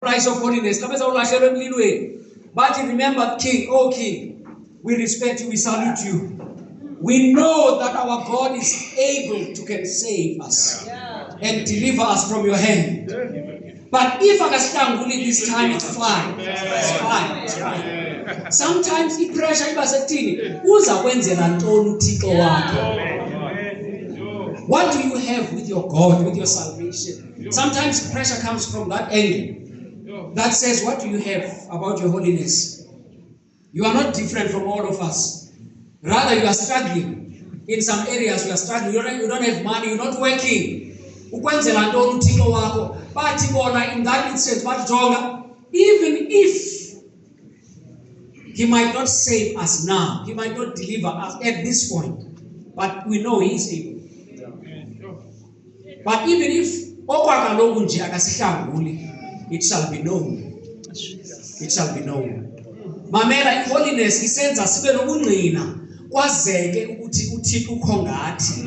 price of holiness. But remember, King, oh King, we respect you, we salute you. We know that our God is able to can save us and deliver us from your hand. But if I can this time, it's fine. It's fine. It's fine. Sometimes the pressure is what do you have with your God, with your salvation? Sometimes pressure comes from that angle that says, what do you have about your holiness? You are not different from all of us. Rather, you are struggling. In some areas, you are struggling. You don't have money. You're not working. But in that instance, even if he might not save us now, he might not deliver us at this point, but we know he is able. But even if it shall be known. It shall be known. Mamela, holiness, he sends us kwazeke ukuthi uThixo ukhongathi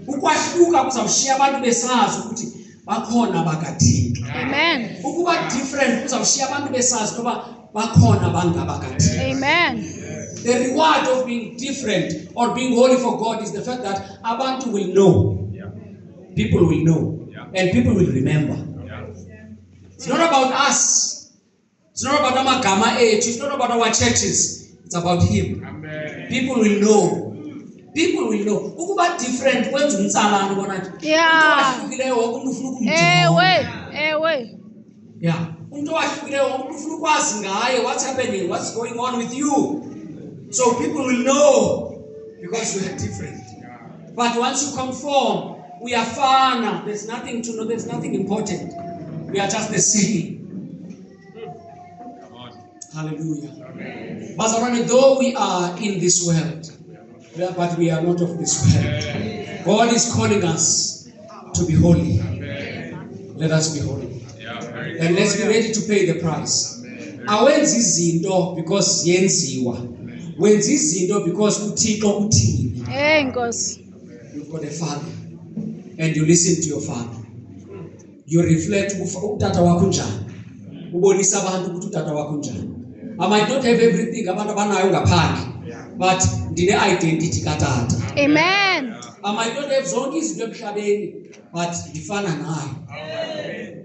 ukwahluka kuzawushiya abantu besazi ukuthi bakhona bakaThixo. Amen. Ukuba different kuzawushiya abantu besazi ngoba bakhona bangabakaThixo. Amen. The reward of being different or being holy for God is the fact that abantu will know. People will know. And people will remember. It's not about us. It's not about amagama ethu. It's not about our churches. It's about him. Amen. People will know. People will know. Ukuba different kwenza umtsalano bona. Yeah. Yeah. Umuntu wahlukileyo umuntu ufuna ukwazi ngaye what's happening, what's going on with you. So people will know because you are different. But once you conform, we are fana. There's nothing to know. There's nothing important. We are just the same. Hallelujah. Amen. Though we are in this world, but we are not of this world. God is calling us to be holy. Amen. Let us be holy. And let's be ready to pay the price. Awenzi izinto because yenziwa. Wenzi izinto because uThixo uthini. Nkosi. You've got a father and you listen to your father. You reflect utata wakho njani. Ubonisa abantu ukuthi utata wakho njani. I might not have everything abantu abanayo ngaphandle, but ndine identity katata. Amen. I might not have zonke izinto emhlabeni, but ndifana naye.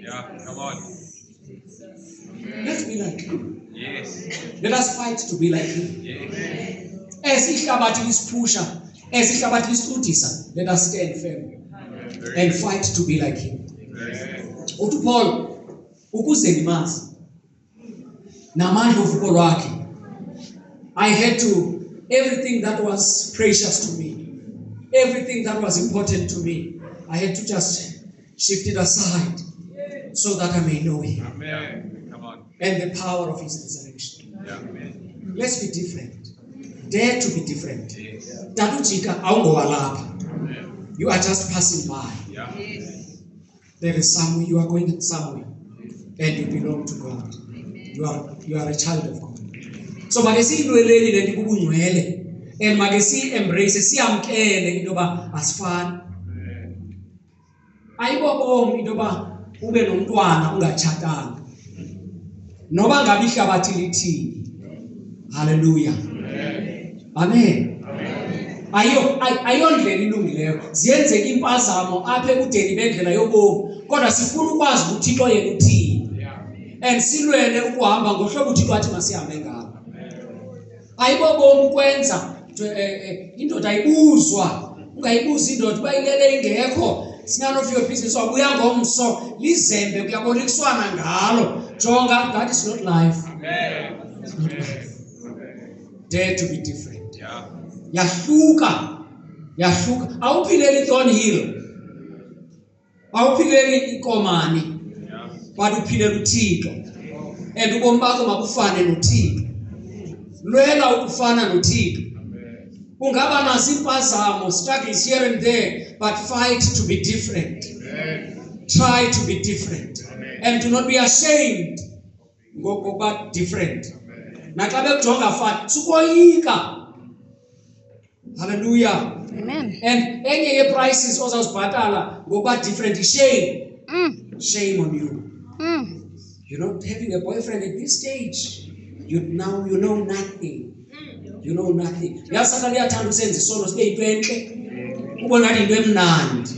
Yeah, come on. Let's be like him. Yes. Let us fight to be like him. Yes. As ihlabathi lisipusha, as ihlabathi lisithudisa, let us stand firm and fight to be like him. Uthi Paul ukuze ndimazi namandla uvuko lwakhe, I had to, everything that was precious to me, everything that was important to me, I had to just shift it aside so that I may know him. Amen. Come on. And the power of his resurrection. Yeah. Amen. Let's be different. Dare to be different. Tatujika awungowalapha. You are just passing by. Yeah. There is somewhere, you are going somewhere, and you belong to God. You are a child of God. So magesi ilweleli lenti kubungcwele, and magesi embrace siyamkele into ba asifani. Ayibobom into ba ube nomntwana ungatshatanga. Noba ngabe ihlabathi lithini. Hallelujah. Amen. Ayondlela ilungileyo. Ziyenzeka impazamo apha ebudeni bendlela yobomi. Kodwa sifuna ukwazi ukuthi uThixo yena uthini. And silwele ukuhamba ngohlobo uThixo athi masihambe ngalo. Ayibobomi ukwenza indoda ayibuzwa. Ungayibuza indoda bayilele ingekho. It's none of your business. Wabuya ngomso lizembe kuyaboniswana ngalo. Jonga, that is not life. It's not life. Dare to be different. Yahluka. Awuphileli Thornhill. Awuphileli ikomani. But uphileli uThixo. And ubomi bakho makufane noThixo. Lwela ukufana noThixo. Ungaba nazo impazamo, struggles here and there, but fight to be different. Try to be different. And do not be ashamed. Go back different. Naxa bekujonga fana sukoyika. Hallelujah. Amen. And enye ye prices ozawuzibhatala ngoba different shame. Shame on you. You're not having a boyfriend at this stage. You know nothing. You know nothing. Yasaka liyathanda usenza isono sibe yinto enhle. Ubona ngathi into emnandi.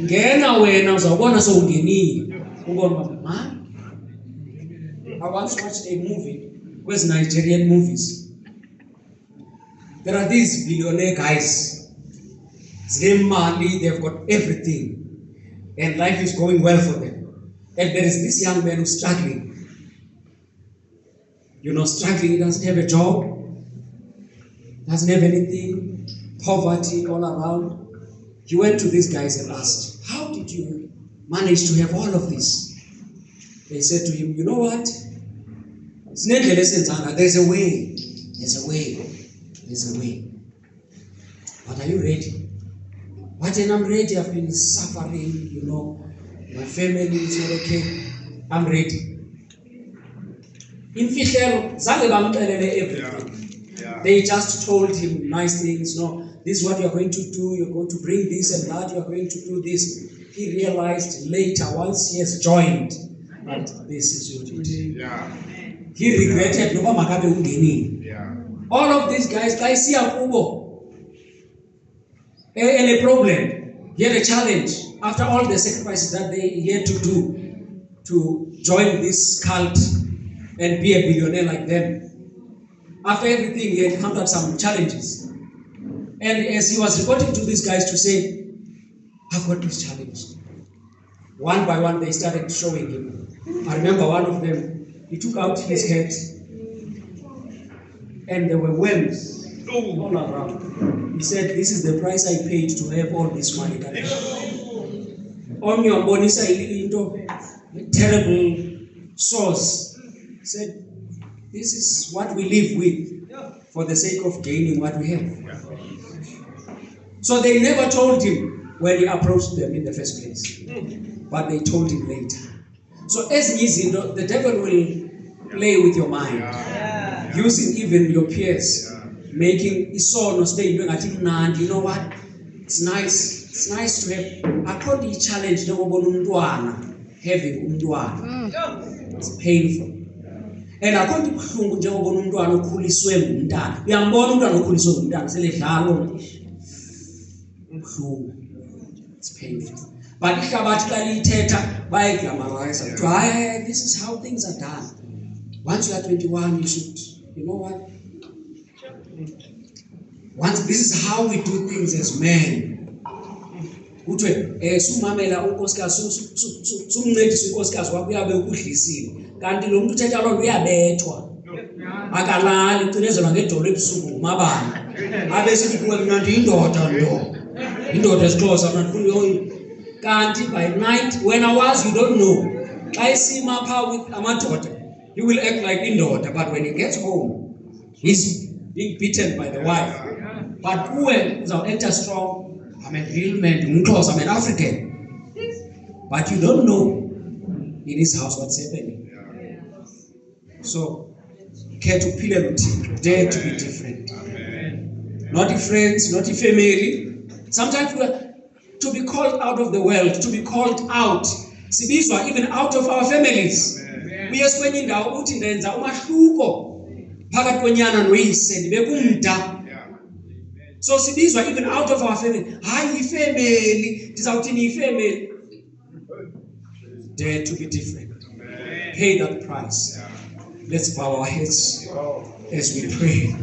Ngena wena uzawubona sowungenile. Ubona ma. I once watched a movie with Nigerian movies. There are these billionaire guys. They've got everything. And life is going well for them. And there is this young man who's struggling. Struggling, he doesn't have a job, doesn't have anything, poverty all around. He went to these guys and asked, how did you manage to have all of this? They said to him, you know what? There's a way. But are you ready? But then I'm ready. I've been suffering, my family is not okay. I'm ready. In Fichel, everything. They just told him nice things. This is what you're going to do. You're going to bring this and that. You're going to do this. He realized later, once he has joined, that this is your duty. He regretted. All of these guys see a kubo. And a problem. He had a challenge. After all the sacrifices that he had to do to join this cult and be a billionaire like them. After everything, he encountered some challenges. And as he was reporting to these guys to say, I've got this challenge. One by one, they started showing him. I remember one of them, he took out his head, and there were worms all around. He said, this is the price I paid to have all this money. On your body, terrible source. He said, this is what we live with for the sake of gaining what we have. So they never told him when he approached them in the first place, but they told him later. So as easy, the devil will play with your mind, using even your peers, making isono stay. You know what? It's nice. It's nice to have. I call the challenge having It's painful. And I can't it's painful. But this is how things are done. Once you are 21, you should, you know what? This is how we do things as men. Sumamela unkosikazi sumncedisa unkosikazi wakho uyabe ukudlisile kanti lo muntu uthetha loo nto uyabethwa akalali ucinezelwa ngedolo ebusuku ngumabana abe sithi kuwe mina indoda esixhosa kanti by night when I was you don't know xa isima pha with amadoda he will act like indoda, but when he gets home he's being beaten by the wife. But kuwe uzawuenta enter strong. I'm a real man, I'm an African. But you don't know in his house what's happening. So, care to pillar, dare to be different. Not the friends, not the family. Sometimes to be called out of the world, to be called out. Sibizwa even out of our families. We are spending our uti ndenza umahluko phakathi kwenyana noyise ndibekumda. So sibizwa even out of our family. Hayi family, ndizawuthini family. Dare to be different. Pay that price. Let's bow our heads as we pray.